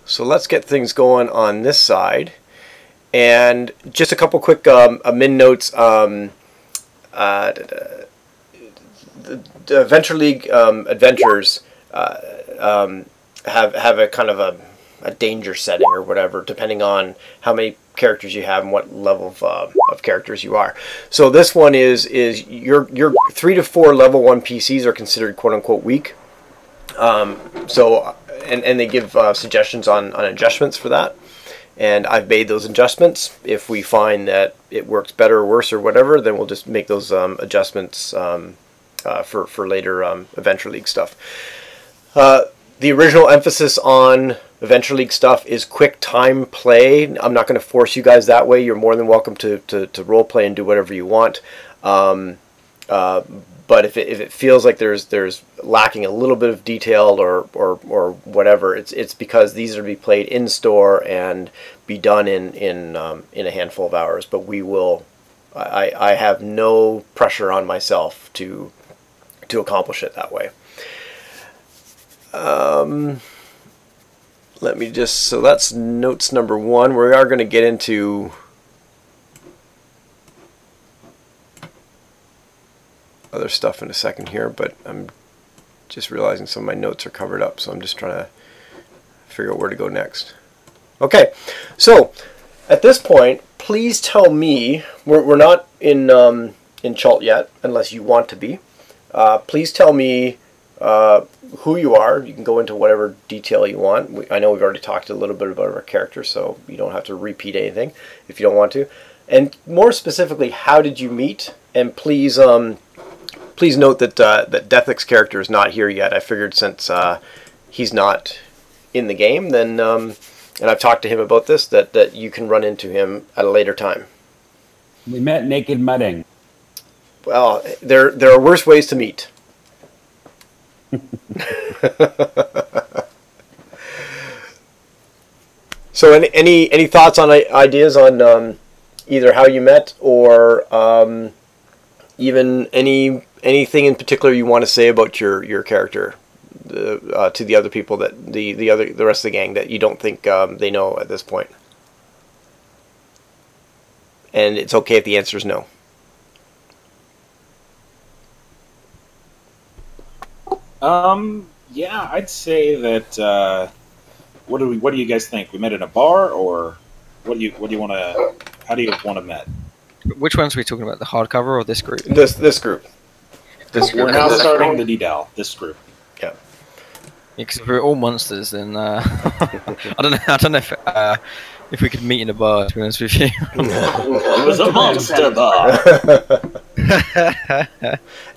So let's get things going on this side. And just a couple quick min notes. The Adventure League adventures have a kind of a danger setting or whatever, depending on how many characters you have and what level of characters you are. So this one is your 3 to 4 level 1 PCs are considered quote unquote weak. And they give suggestions on adjustments for that. And I've made those adjustments. If we find that it works better or worse or whatever, then we'll just make those adjustments for later Adventure League stuff. The original emphasis on Adventure League stuff is quick time play. I'm not going to force you guys that way. You're more than welcome to role play and do whatever you want. But if it feels like there's lacking a little bit of detail or whatever, it's because these are to be played in store and be done in a handful of hours. But we will. I have no pressure on myself to accomplish it that way. Let me just. So that's notes number 1. We are going to get into other stuff in a second here, but I'm just realizing some of my notes are covered up, so I'm just trying to figure out where to go next. Okay, so at this point, please tell me, we're not in Chult yet, unless you want to be. Please tell me who you are. You can go into whatever detail you want. I know we've already talked a little bit about our character, so you don't have to repeat anything if you don't want to. And more specifically, how did you meet? And please note that that Deathic's character is not here yet. I figured since he's not in the game, then and I've talked to him about this, that you can run into him at a later time. We met naked mudding. Well, there are worse ways to meet. So any thoughts on ideas on either how you met or even anything in particular you want to say about your character to the other people, that the rest of the gang, that you don't think they know at this point? And it's okay if the answer is no. Yeah, I'd say that. What do you guys think? We met in a bar, or what do you want to? How do you want to met? Which ones are we talking about? The hardcover or this group? This group. We're now starting the DDAL. This group. Yeah. Because if we're all monsters, then I don't know if we could meet in a bar. To be honest with you, It was a monster bar.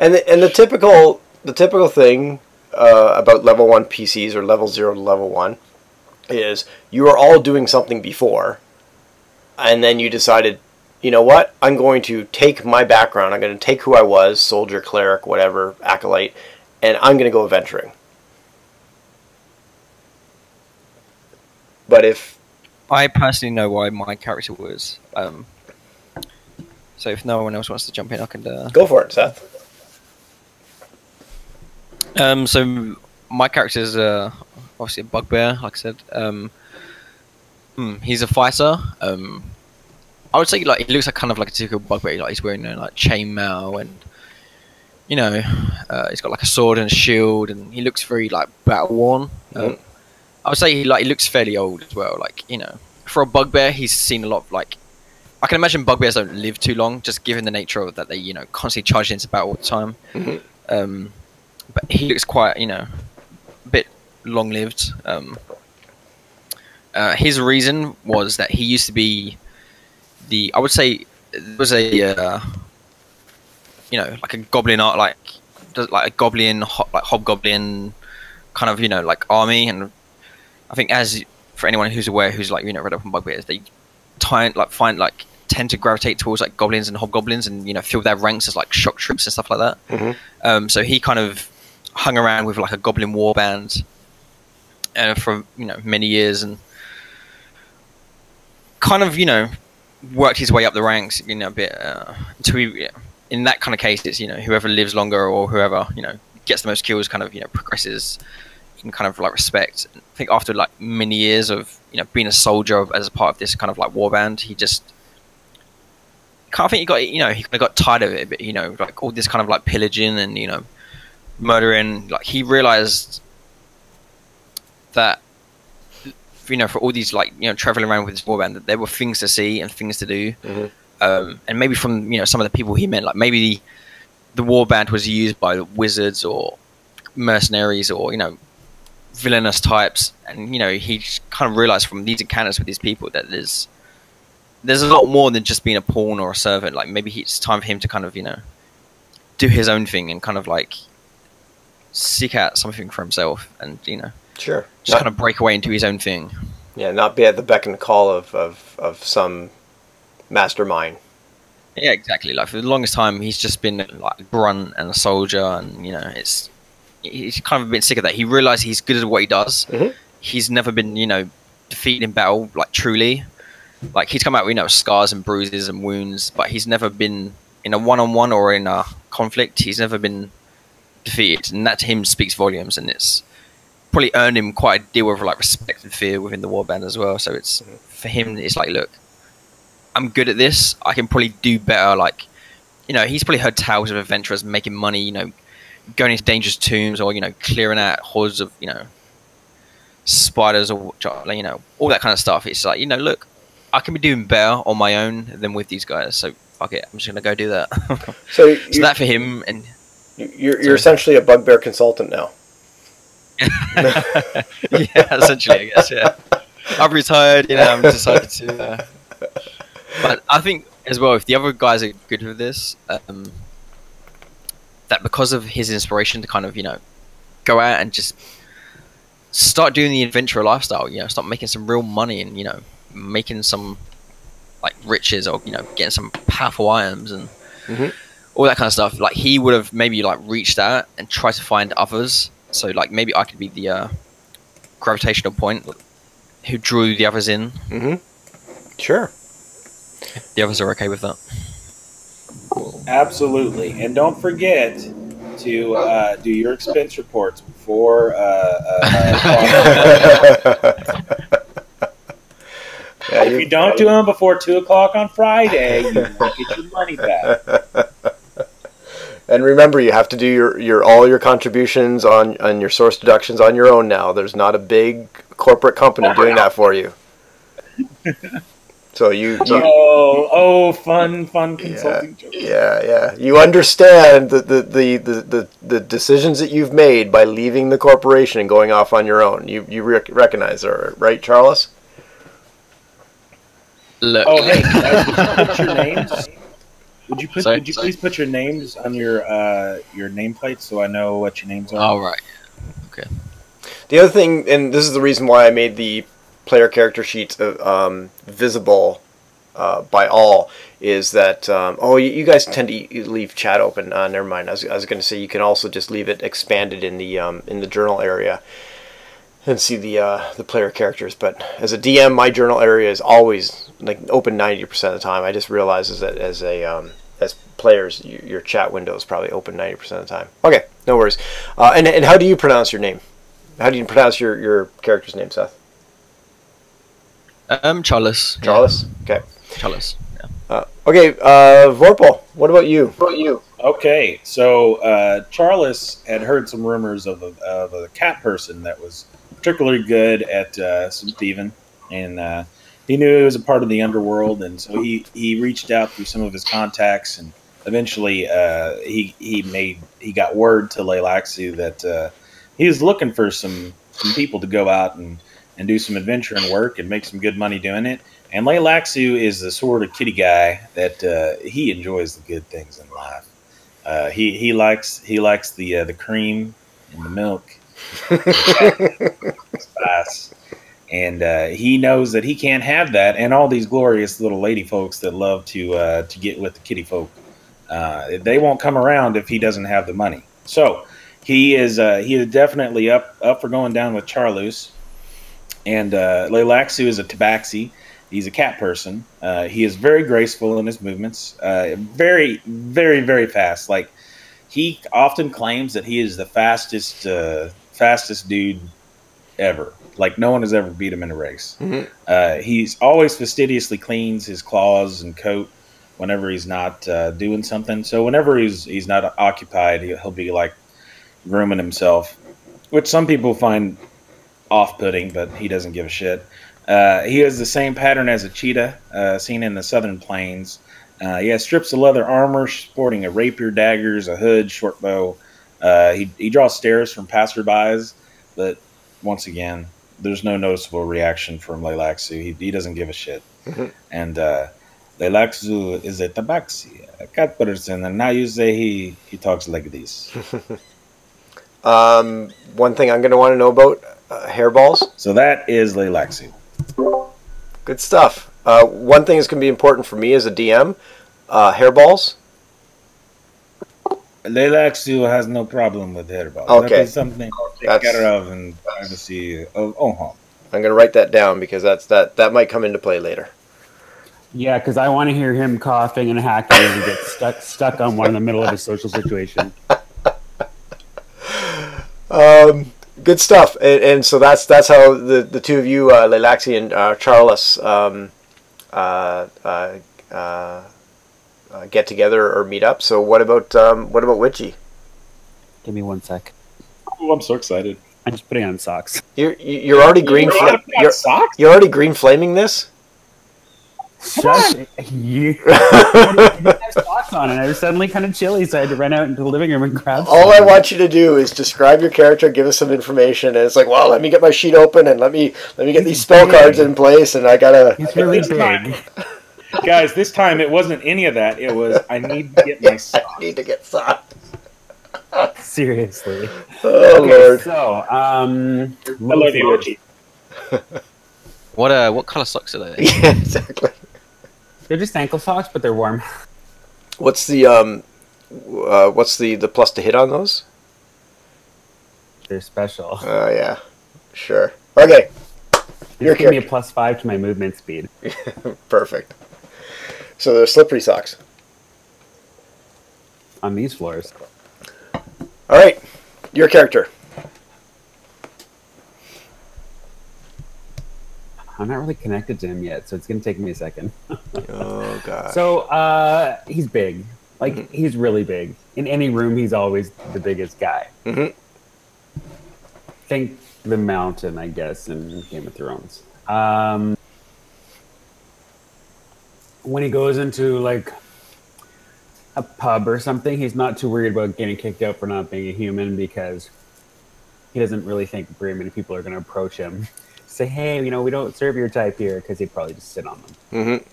and the typical thing about level 1 PCs or level 0 to level 1 is you are all doing something before, and then you decided, you know what, I'm going to take my background, I'm going to take who I was, soldier, cleric, whatever, acolyte, and I'm going to go adventuring. But if I personally know why my character was, so if no one else wants to jump in, I can go for it, Seth. So my character is obviously a bugbear, like I said. He's a fighter. I would say like he looks like kind of like a typical bugbear. Like he's wearing like chainmail, and you know, he's got like a sword and a shield, and he looks very like battle worn. I would say he looks fairly old as well. Like, you know, for a bugbear, he's seen a lot of, like, I can imagine bugbears don't live too long, just given the nature of that they, you know, constantly charge into battle all the time. But he looks quite, you know, a bit long-lived. His reason was that he used to be I would say, there was a, you know, like a goblin art, like a goblin, like hobgoblin kind of, you know, like army. And I think, as for anyone who's aware, who's like, you know, read up on bugbears, they tend to gravitate towards like goblins and hobgoblins, and, you know, fill their ranks as like shock troops and stuff like that. So he kind of hung around with like a goblin war band for, you know, many years, and kind of, you know, worked his way up the ranks, you know, a bit until he, in that kind of case, it's, you know, whoever lives longer or whoever, you know, gets the most kills kind of, you know, progresses can kind of like respect. I think after like many years of being a soldier as a part of this kind of like warband, he just I think he got he kind of got tired of it a bit. Like all this kind of like pillaging and murdering. Like he realized that for all these like traveling around with this warband, that there were things to see and things to do. And maybe from some of the people he met, like maybe the warband was used by wizards or mercenaries or villainous types, and he just kind of realized from these encounters with these people that there's a lot more than just being a pawn or a servant. Like maybe it's time for him to kind of do his own thing and kind of like seek out something for himself, and sure, just kind of break away into his own thing. Yeah, not be at the beck and call of some mastermind. Yeah, exactly. Like for the longest time, he's just been like a grunt and a soldier, and he's kind of a bit sick of that. He realized he's good at what he does. He's never been defeated in battle, like truly. Like he's come out with scars and bruises and wounds, but he's never been in a one-on-one or in a conflict. He's never been defeated, and that to him speaks volumes, and it's probably earned him quite a deal of like respect and fear within the warband as well. So it's for him, it's like, look, I'm good at this. I can probably do better. Like he's probably heard tales of adventurers making money, going into dangerous tombs, or clearing out hordes of spiders, or all that kind of stuff. It's like look, I can be doing better on my own than with these guys. So fuck it, I'm just gonna go do that. So that for him, and you're essentially a bugbear consultant now. Yeah, essentially, I guess. Yeah, I've retired. I'm decided to. But I think as well, if the other guys are good with this, that because of his inspiration to kind of go out and just start doing the adventurer lifestyle, start making some real money and making some like riches, or getting some powerful items and all that kind of stuff. Like he would have maybe like reached out and tried to find others. So like maybe I could be the gravitational point who drew the others in. Sure. The others are okay with that. Absolutely, and don't forget to do your expense reports before. If you don't do them before 2 o'clock on Friday, you won't get your money back. And remember, you have to do all your contributions on your source deductions on your own now. There's not a big corporate company doing that for you. So fun consulting jokes. Yeah. You understand the decisions that you've made by leaving the corporation and going off on your own. You recognize that, right, Charles? Look. Oh, hey, put your names. Would you please put your names on your nameplate so I know what your names are? Oh, right. Okay. The other thing, and this is the reason why I made the player character sheets visible by all, is that you guys tend to leave chat open. Never mind. I was going to say you can also just leave it expanded in the journal area and see the player characters. But as a DM, my journal area is always like open 90% of the time. I just realized that as players, your chat window is probably open 90% of the time. Okay, no worries. And how do you pronounce your name? How do you pronounce your character's name, Seth? Charles. Charles? Yeah. Okay. Charles, yeah. Okay, Vorpal, what about you? Okay, so Charles had heard some rumors of a cat person that was particularly good at some thieving, and he knew he was a part of the underworld, and so he reached out through some of his contacts, and eventually he got word to Leilaxu that he was looking for some people to go out and do some adventuring work and make some good money doing it. And Leilaxu is the sort of kitty guy that he enjoys the good things in life. He likes the cream and the milk, spice, and he knows that he can't have that. And all these glorious little lady folks that love to get with the kitty folk, they won't come around if he doesn't have the money. So he is definitely up for going down with Charlus. And Leilaxu is a tabaxi. He's a cat person. He is very graceful in his movements. Very, very, very fast. Like he often claims that he is the fastest fastest dude ever. Like, no one has ever beat him in a race. Mm-hmm. He's always fastidiously cleans his claws and coat whenever he's not doing something. So whenever he's not occupied, he'll be like grooming himself, which some people find off-putting, but he doesn't give a shit. He has the same pattern as a cheetah seen in the southern plains. He has strips of leather armor, sporting a rapier, daggers, a hood, short bow. He draws stares from passerbys, but once again, there's no noticeable reaction from Leilaxu. He doesn't give a shit. Mm-hmm. And Leilaxu is a tabaxi, a cat person, and now you say he talks like this. One thing I'm going to want to know about hairballs. So that is Leilaxu. Good stuff. One thing that's going to be important for me as a DM, hairballs. Leilaxu has no problem with hairballs. Okay. That is something I'll take care of in privacy of home. I'm going to write that down because that might come into play later. Yeah, because I want to hear him coughing and hacking and get stuck on one in the middle of a social situation. Good stuff. And so that's how the two of you, Leilaxi and Charles, get together or meet up. So what about Witchy? Give me 1 sec. Oh, I'm so excited. I'm just putting on socks. You're already green. You're already green flaming this. Shut you. I didn't have socks on, and I was suddenly kind of chilly, so I had to run out into the living room and grab some. All I want you to do is describe your character, give us some information, and it's like, well, let me get my sheet open and let me get these spell cards in place, and I gotta. He's really big. Guys, this time it wasn't any of that. It was, I need to get my socks. I need to get socks. Seriously. Oh, Okay, Lord. so, I love you, Orchie. What color socks are they? Yeah, exactly. they're just ankle socks, but they're warm. What's the plus to hit on those? They're special. Oh yeah, sure. Okay, your Give me a character. +5 to my movement speed. Perfect. So they're slippery socks. On these floors. All right, your character. I'm not really connected to him yet, so it's going to take me a second. Oh god. So, he's big. Like, he's really big. In any room, he's always the biggest guy. Mm-hmm. Think the mountain, I guess, in Game of Thrones. When he goes into, like, a pub or something, he's not too worried about getting kicked out for not being a human because he doesn't really think very many people are going to approach him. Say, hey, you know, we don't serve your type here, because he'd probably just sit on them. Mm-hmm.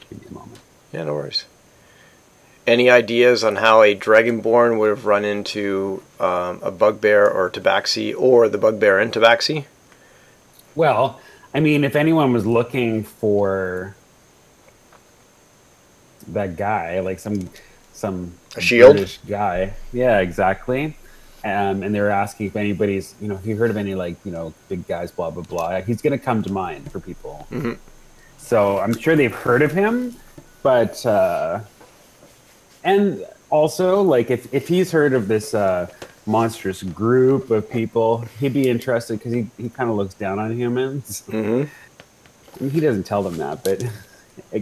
Give me a moment. Yeah, no worries. Any ideas on how a Dragonborn would have run into a Bugbear or Tabaxi, or the Bugbear and Tabaxi? Well, I mean, if anyone was looking for that guy, like some A shield? British guy, yeah, exactly. And they were asking if anybody's, you know, if you heard of any, like, you know, big guys, blah blah blah. He's gonna come to mind for people. Mm-hmm. So I'm sure they've heard of him, but and also, like, if he's heard of this monstrous group of people, he'd be interested because he kind of looks down on humans. Mm-hmm. And he doesn't tell them that, but I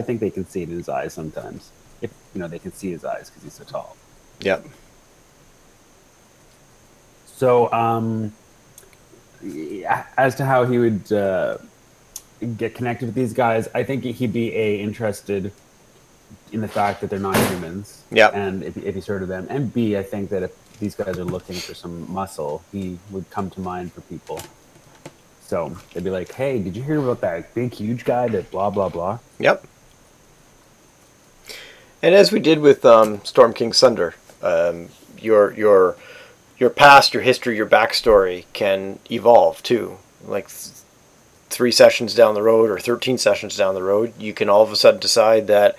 think they can see it in his eyes sometimes. If you know, they can see his eyes because he's so tall. Yep. So, as to how he would get connected with these guys, I think he'd be interested in the fact that they're not humans. Yeah. And if he's heard of them, and B, I think that if these guys are looking for some muscle, he would come to mind for people. So they'd be like, "Hey, did you hear about that big, huge guy that blah blah blah?" Yep. And as we did with Storm King Sunder, your past, your history, your backstory can evolve too. Like 3 sessions down the road or 13 sessions down the road, you can all of a sudden decide that,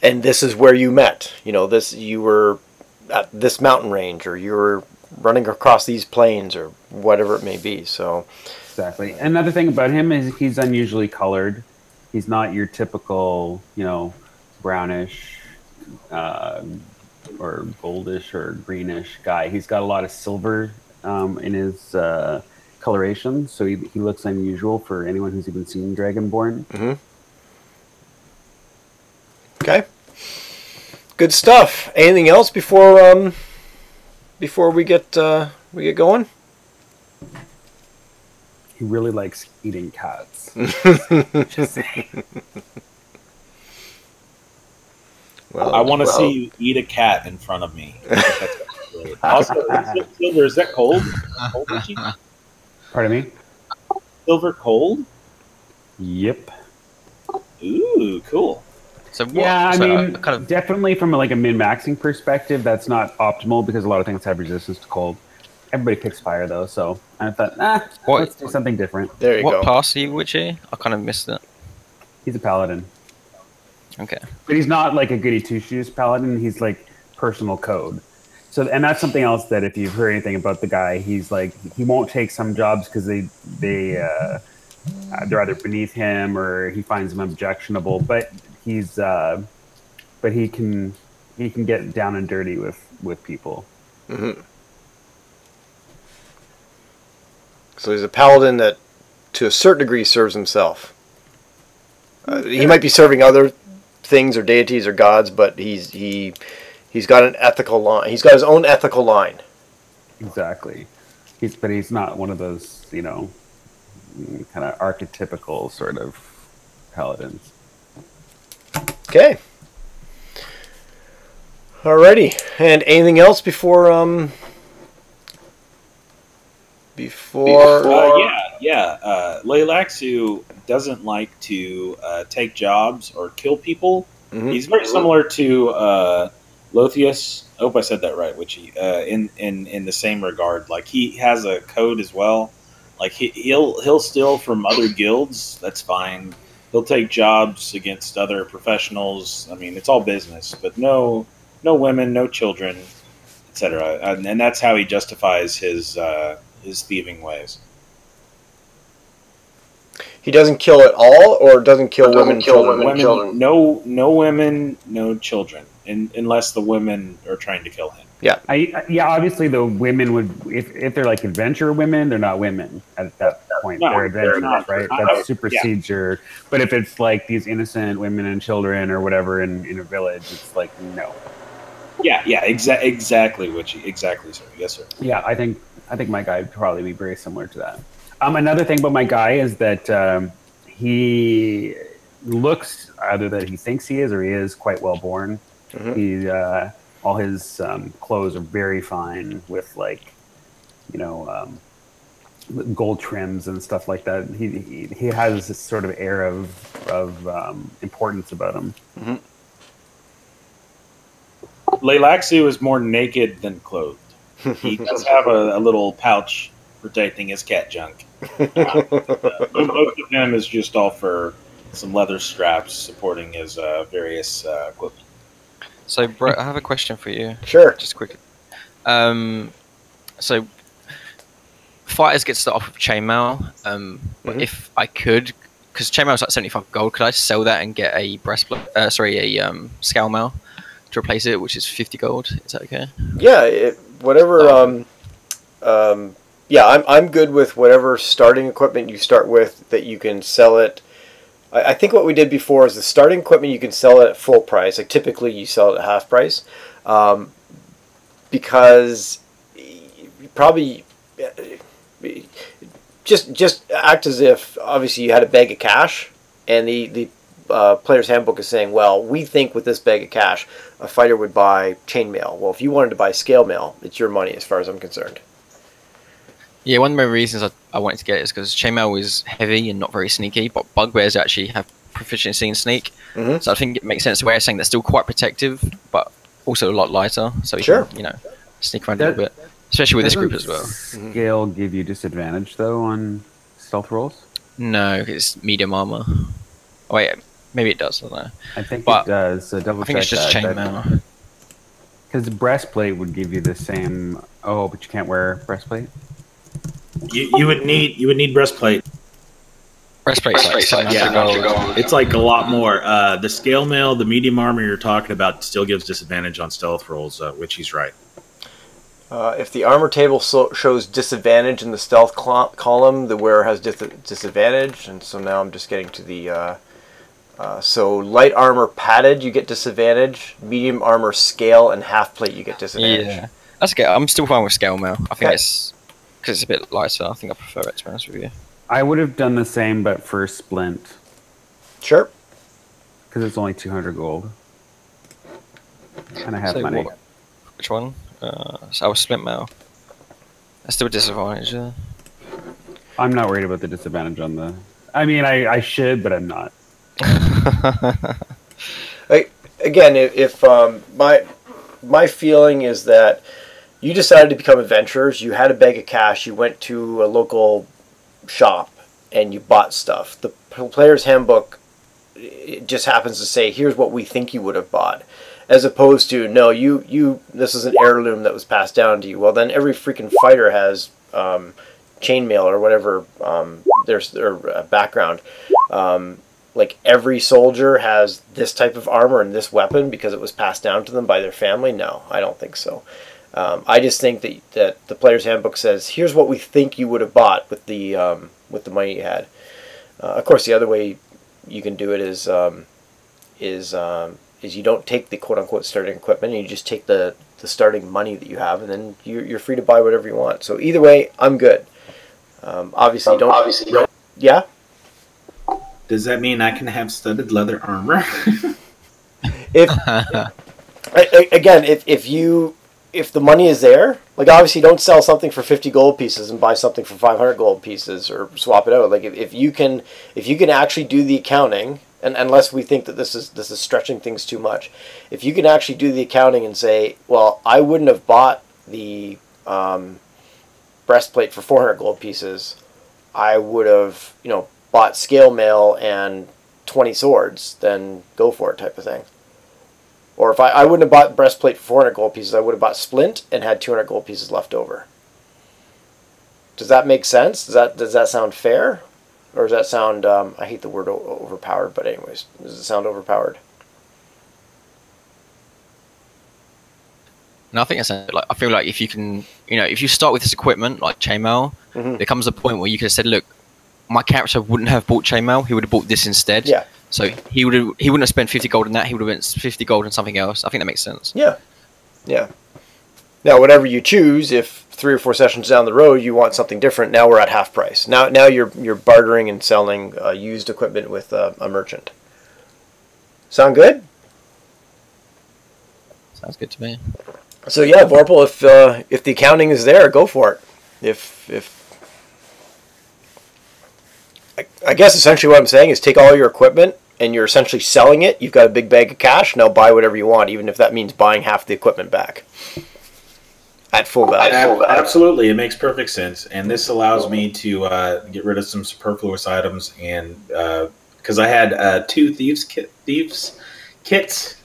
and this is where you met. You know, you were at this mountain range, or you were running across these plains, or whatever it may be. So exactly. Another thing about him is he's unusually colored. He's not your typical, you know, brownish, or goldish or greenish guy. He's got a lot of silver in his coloration, so he looks unusual for anyone who's even seen Dragonborn. Mm-hmm. Okay. Good stuff. Anything else before we get going? He really likes eating cats. Just saying. Well, I want to see you eat a cat in front of me. Also, silver, is that cold? Pardon me? Silver cold? Yep. Ooh, cool. So what, Yeah, I so mean, kind of definitely from like a min-maxing perspective, that's not optimal because a lot of things have resistance to cold. Everybody picks fire though, so I thought, let's do something different. there you what go. class are you, Witchy? I kind of missed it. He's a paladin. Okay. But he's not like a goody two-shoes paladin. He's like personal code. So, and that's something else that if you've heard anything about the guy, he's like, he won't take some jobs because they're either beneath him or he finds them objectionable. But but he can get down and dirty with people. Mm-hmm. So he's a paladin that, to a certain degree, serves himself. He might be serving other things or deities or gods, but he's got an ethical line. He's got his own ethical line. Exactly. But he's not one of those, kind of archetypical sort of paladins. Okay. Alrighty. And anything else before Leilaxu doesn't like to take jobs or kill people. Mm-hmm. He's very similar to Lothius. I hope I said that right, Witchy. In the same regard, like he has a code as well. Like he'll steal from other guilds. That's fine. He'll take jobs against other professionals. I mean, it's all business, but no women, no children, etc. And that's how he justifies his thieving ways. he doesn't kill at all, or doesn't kill women, children. No women, no children, unless the women are trying to kill him. Yeah. Obviously the women would, if they're like adventure women, they're not women at that point. No, they're adventurers, not. right? That supersedes your. But if it's like these innocent women and children or whatever in a village, it's like no. Yeah, exactly, Witchy. Exactly, sir. Yes, sir. Yeah, I think my guy would probably be very similar to that. Another thing about my guy is that he looks either that he thinks he is or he is quite well born. Mm-hmm. He all his clothes are very fine with gold trims and stuff like that. He has this sort of air of importance about him. Mm-hmm. Leilaxu is more naked than clothed. He does have a little pouch protecting his cat junk. Most of him is just all for some leather straps supporting his various equipment. So, Brett, I have a question for you. Sure. Just quickly. So, fighters get to start off with chainmail. But if I could, because chainmail is like 75 gold, could I sell that and get a breastplate? Scale mail to replace it, which is 50 gold. Is that okay? Yeah. Whatever. I'm good with whatever starting equipment you start with that you can sell it. I think what we did before is the starting equipment you can sell it at full price. Like typically you sell it at half price, because you probably just act as if obviously you had a bag of cash, and the player's handbook is saying, well, we think with this bag of cash a fighter would buy chainmail. Well, if you wanted to buy scale mail, it's your money as far as I'm concerned. Yeah, one of the main reasons I wanted to get it is because chainmail is heavy and not very sneaky, but bugbears actually have proficiency in sneak. Mm-hmm. So I think it makes sense the way I'm saying they're still quite protective, but also a lot lighter. So you can, sneak around a little bit, especially with this group as well. Scale give you disadvantage though on stealth rolls? No, it's medium armor. Oh wait, maybe it does. I don't know. I think it does. So double check. I think it's just chainmail. Because the breastplate would give you the same. Oh, but you can't wear breastplate. You would need breastplate. Breastplate's like 700 gold. It's like a lot more. The scale mail, the medium armor you're talking about, still gives disadvantage on stealth rolls, which he's right. If the armor table shows disadvantage in the stealth column, the wearer has disadvantage, and so now I'm just getting to the... so light armor padded, you get disadvantage. Medium armor scale and half plate, you get disadvantage. Yeah, that's okay. I'm still fine with scale mail. I think it's because it's a bit lighter. I think I prefer it, to be honest with you. I would have done the same, but for splint. Sure. Because it's only 200 gold. And I have So money. Which one? So I was splint mail. That's still a disadvantage. I'm not worried about the disadvantage on the... I mean, I should, but I'm not. Again, if my feeling is that you decided to become adventurers, you had a bag of cash, you went to a local shop, and you bought stuff. The player's handbook, it just happens to say, here's what we think you would have bought. As opposed to, no, this is an heirloom that was passed down to you. Well, then every freaking fighter has chainmail or whatever their background. Like every soldier has this type of armor and this weapon because it was passed down to them by their family. No, I don't think so. I just think that the player's handbook says, here's what we think you would have bought with the money you had. Of course, the other way you can do it is you don't take the quote-unquote starting equipment, and you just take the starting money that you have, and then you're free to buy whatever you want. So either way, I'm good. Obviously, don't. Yeah? Does that mean I can have studded leather armor? If the money is there, like obviously don't sell something for 50 gold pieces and buy something for 500 gold pieces or swap it out. Like if you can actually do the accounting, and unless we think that this is stretching things too much, if you can actually do the accounting and say, well, I wouldn't have bought the breastplate for 400 gold pieces, I would have bought scale mail and 20 swords, then go for it type of thing. Or if I wouldn't have bought breastplate for 400 gold pieces, I would have bought splint and had 200 gold pieces left over. Does that make sense? Does that sound fair? Or does that sound, I hate the word overpowered, but anyways, does it sound overpowered? No, I think it's like, I feel like if you can, if you start with this equipment like chainmail, there comes a point where you could have said, look, my character wouldn't have bought chainmail; he would have bought this instead. Yeah. So he wouldn't have spent 50 gold on that. He would have spent 50 gold on something else. I think that makes sense. Yeah. Yeah. Now, whatever you choose, if 3 or 4 sessions down the road you want something different, now we're at half price. Now you're bartering and selling used equipment with a merchant. Sound good? Sounds good to me. So yeah, Vorpal, if the accounting is there, go for it. I guess essentially what I'm saying is take all your equipment and you're essentially selling it. You've got a big bag of cash. Now buy whatever you want, even if that means buying half the equipment back at full value. Absolutely, it makes perfect sense. And this allows me to get rid of some superfluous items, and because I had 2 thieves kits.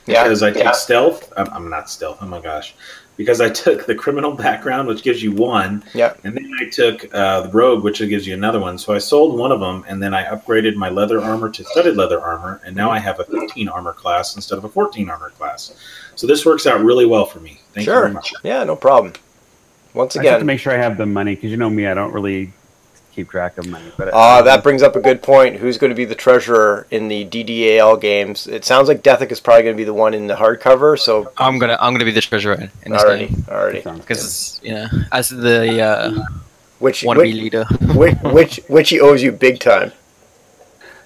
Because I took stealth. I'm not stealth. Oh my gosh. Because I took the criminal background, which gives you 1. Yeah. And then I took the rogue, which gives you another 1. So I sold one of them, and then I upgraded my leather armor to studded leather armor, and now I have a 15 armor class instead of a 14 armor class. So this works out really well for me. Thank you very much. Yeah, no problem. Once again, I have to make sure I have the money, because you know me, I don't really keep track of money. But that brings up a good point. Who's going to be the treasurer in the DDAL games? It sounds like Dethick is probably going to be the one in the hardcover. So I'm gonna be the treasurer in this game. Already, because as the wannabe leader, which he owes you big time.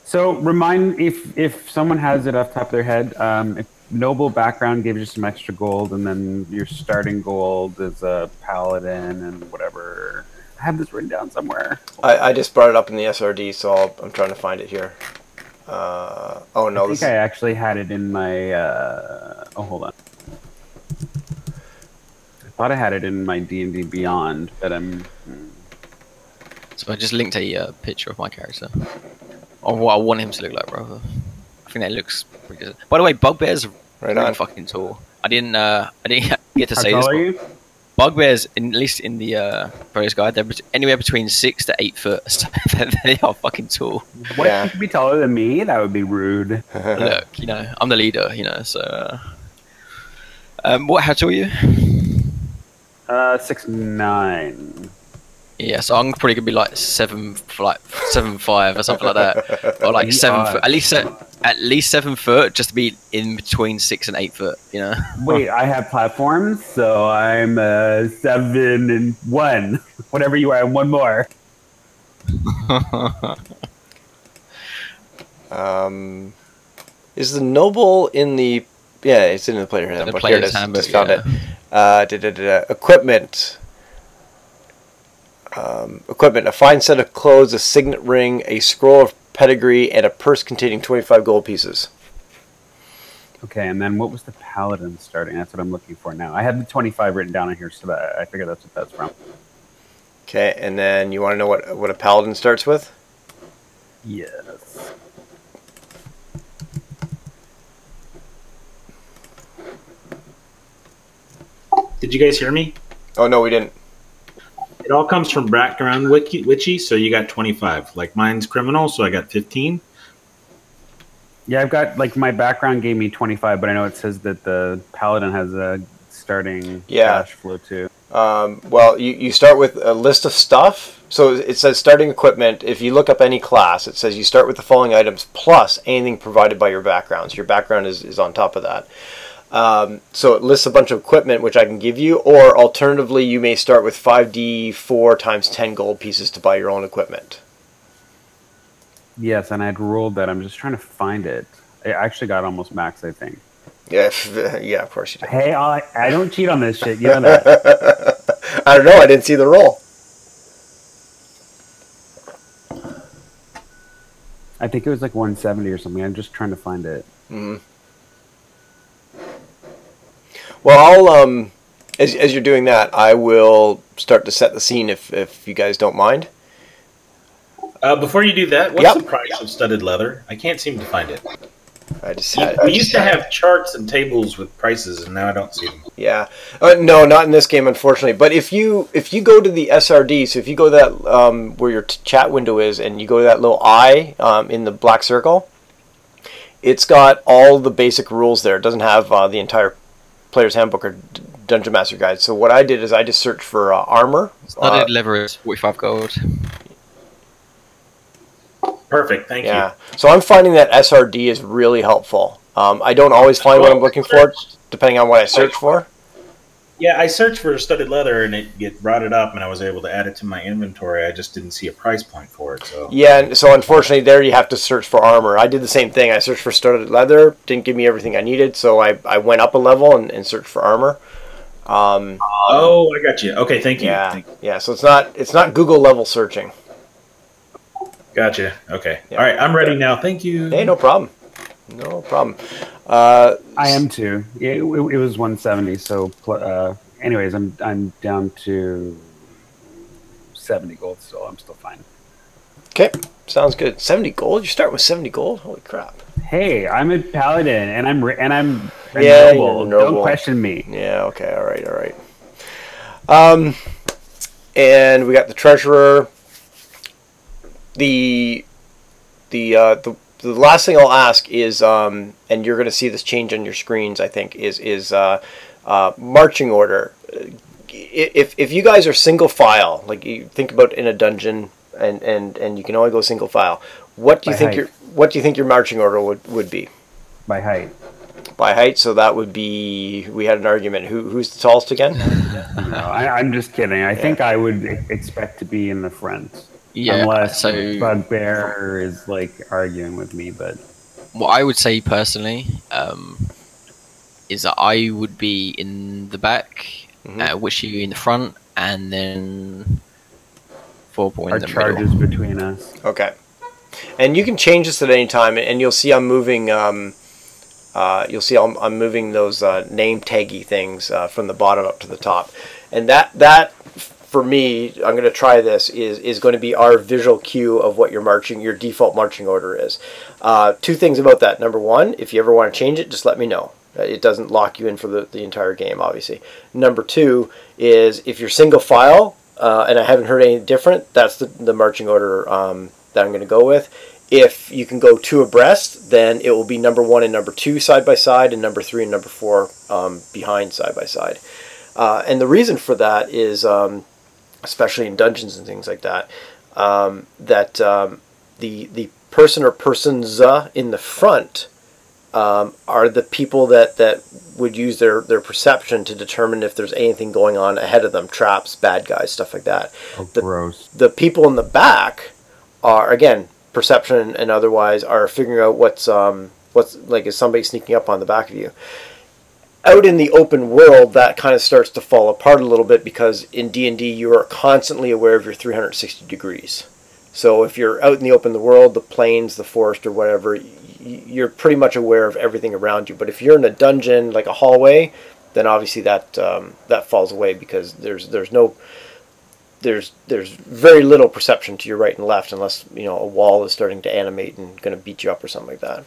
So remind if someone has it off the top of their head, if noble background gives you some extra gold, and then your starting gold is a paladin and whatever. I have this written down somewhere. I just brought it up in the SRD, so I'm trying to find it here. Oh no! I think I actually had it in my. Oh, hold on. I thought I had it in my D&D Beyond, but I'm. So I just linked a picture of my character, or what I want him to look like, brother. I think that looks pretty good. By the way, bugbears are really fucking tall. I didn't get to say this. How tall are you? bugbears, at least in the player's guide, they're anywhere between 6 to 8 foot. So they are fucking tall. What? Yeah. You could be taller than me? That would be rude. Look, you know, I'm the leader, you know. So, how tall are you? 6'9". Yeah, so I'm probably gonna be like 7'5" or something like that, or like 7 foot, at least 7 foot, just to be in between 6 and 8 foot. You know. Wait, I have platforms, so I'm 7 and 1. Whatever you are, and one more. Is the noble in the? Yeah, it's in the player handbook. Here it is. Handbook, Just found it. Equipment. Equipment: a fine set of clothes, a signet ring, a scroll of pedigree, and a purse containing 25 gold pieces. Okay, and then what was the paladin starting? That's what I'm looking for now. I had the 25 written down in here, so that I figured that's what that's from. Okay, and then you want to know what a paladin starts with? Yes. Did you guys hear me? Oh no, we didn't. It all comes from background witchy, so you got 25. Like mine's criminal, so I got 15. Yeah, I've got, like, my background gave me 25, but I know it says that the paladin has a starting cash flow too. Well, you start with a list of stuff. So it says starting equipment. If you look up any class, it says you start with the following items plus anything provided by your backgrounds. Your background is on top of that. So it lists a bunch of equipment which I can give you, or alternatively you may start with 5d4 times 10 gold pieces to buy your own equipment. Yes, and I'd rolled that. I'm just trying to find it. I actually got almost max, I think. Yeah, yeah, of course you do. Hey, I don't cheat on this shit. You know that. I don't know. I didn't see the roll. I think it was like 170 or something. I'm just trying to find it. Mm-hmm. Well, I'll as you're doing that, I will start to set the scene if you guys don't mind. Before you do that, what's the price of studded leather? I can't seem to find it. We used to have charts and tables with prices, and now I don't see them. Yeah, no, not in this game, unfortunately. But if you go to the SRD, so if you go to that where your chat window is, and you go to that little eye in the black circle, it's got all the basic rules there. It doesn't have the entire Player's Handbook or Dungeon Master Guide. So what I did is I just searched for armor. Studded leather is 45 gold. Perfect, thank you. Yeah, so I'm finding that SRD is really helpful. I don't always find what I'm looking for, depending on what I search for. Yeah, I searched for studded leather, and it brought it up, and I was able to add it to my inventory. I just didn't see a price point for it. So yeah, and so unfortunately there you have to search for armor. I did the same thing. I searched for studded leather, didn't give me everything I needed, so I went up a level and searched for armor. Oh, I got you. Okay, thank you. Yeah, yeah. So it's not Google level searching. Gotcha. Okay. Yeah. All right, I'm ready now. Thank you. Hey, no problem. No problem. I am too. Yeah, it was 170. So, anyways, I'm down to 70 gold still. I'm still fine. Okay, sounds good. 70 gold. You start with 70 gold. Holy crap! Hey, I'm a paladin, and I'm Yeah, noble. you're noble. Don't question me. Yeah. Okay. All right. All right. And we got the treasurer. The last thing I'll ask is, and you're going to see this change on your screens, I think, is marching order. If you guys are single file, like you think about in a dungeon, and you can only go single file, what do you think your marching order would be? By height. By height, so that would be. We had an argument. Who's the tallest again? No, I'm just kidding. I think I would expect to be in the front. Yeah, unless so Bugbear is like arguing with me, but what I would say personally is that I would be in the back, Wishy in the front, and then Fourboy in the middle. Our charges between us. Okay, and you can change this at any time, and you'll see I'm moving. You'll see I'm moving those name taggy things from the bottom up to the top, and that. For me, I'm going to try this, is going to be our visual cue of what your default marching order is. Two things about that. Number one, if you ever want to change it, just let me know. It doesn't lock you in for the entire game, obviously. Number 2 is if you're single file, and I haven't heard any different, that's the marching order that I'm going to go with. If you can go 2 abreast, then it will be number 1 and number 2 side by side, and number 3 and number 4 behind side by side. And the reason for that is, especially in dungeons and things like that, the person or persons in the front are the people that would use their perception to determine if there's anything going on ahead of them, traps, bad guys, stuff like that. Oh, gross. The people in the back are, again, perception and otherwise, are figuring out what's like, is somebody sneaking up on the back of you. Out in the open world, that kind of starts to fall apart a little bit, because in D&D you are constantly aware of your 360 degrees. So if you're out in the open world, the plains, the forest, or whatever, you're pretty much aware of everything around you. But if you're in a dungeon, like a hallway, then obviously that falls away, because there's very little perception to your right and left, unless a wall is starting to animate and going to beat you up or something like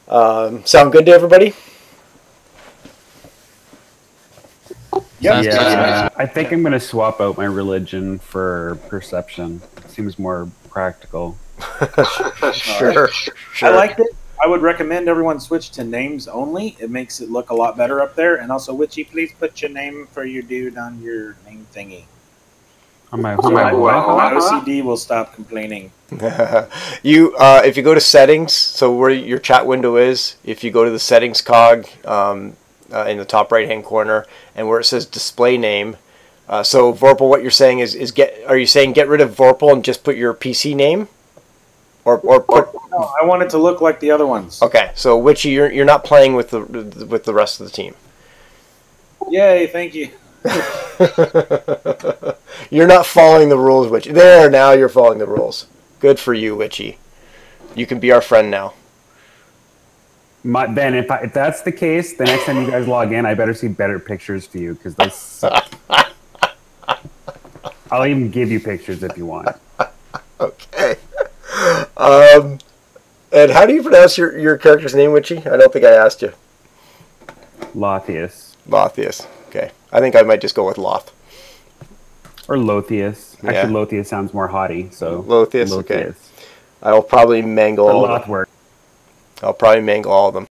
that. Sound good to everybody? Yeah, I think I'm going to swap out my religion for perception. Seems more practical. Sure. I liked it. I would recommend everyone switch to names only. It makes it look a lot better up there. And also, Witchy, please put your name for your dude on your name thingy. On my OCD will stop complaining. If you go to settings, so where your chat window is, if you go to the settings cog in the top right hand corner, and where it says display name, so Vorpal, what you're saying is are you saying get rid of Vorpal and just put your PC name, or put? No, I want it to look like the other ones. Okay, so Witchy, you're not playing with the rest of the team. Yay! Thank you. You're not following the rules, Witchy. There, now you're following the rules. Good for you, Witchy. You can be our friend now. Ben, if that's the case, the next time you guys log in, I better see better pictures for you, because those suck. I'll even give you pictures if you want. Okay. And how do you pronounce your character's name, Witchy? I don't think I asked you. Lothius. Lothius. Okay. I think I might just go with Loth. Or Lothius. Yeah. Actually, Lothius sounds more haughty, so... Lothius, okay. I'll probably mangle all of them. Lothwork. I'll probably mangle all of them.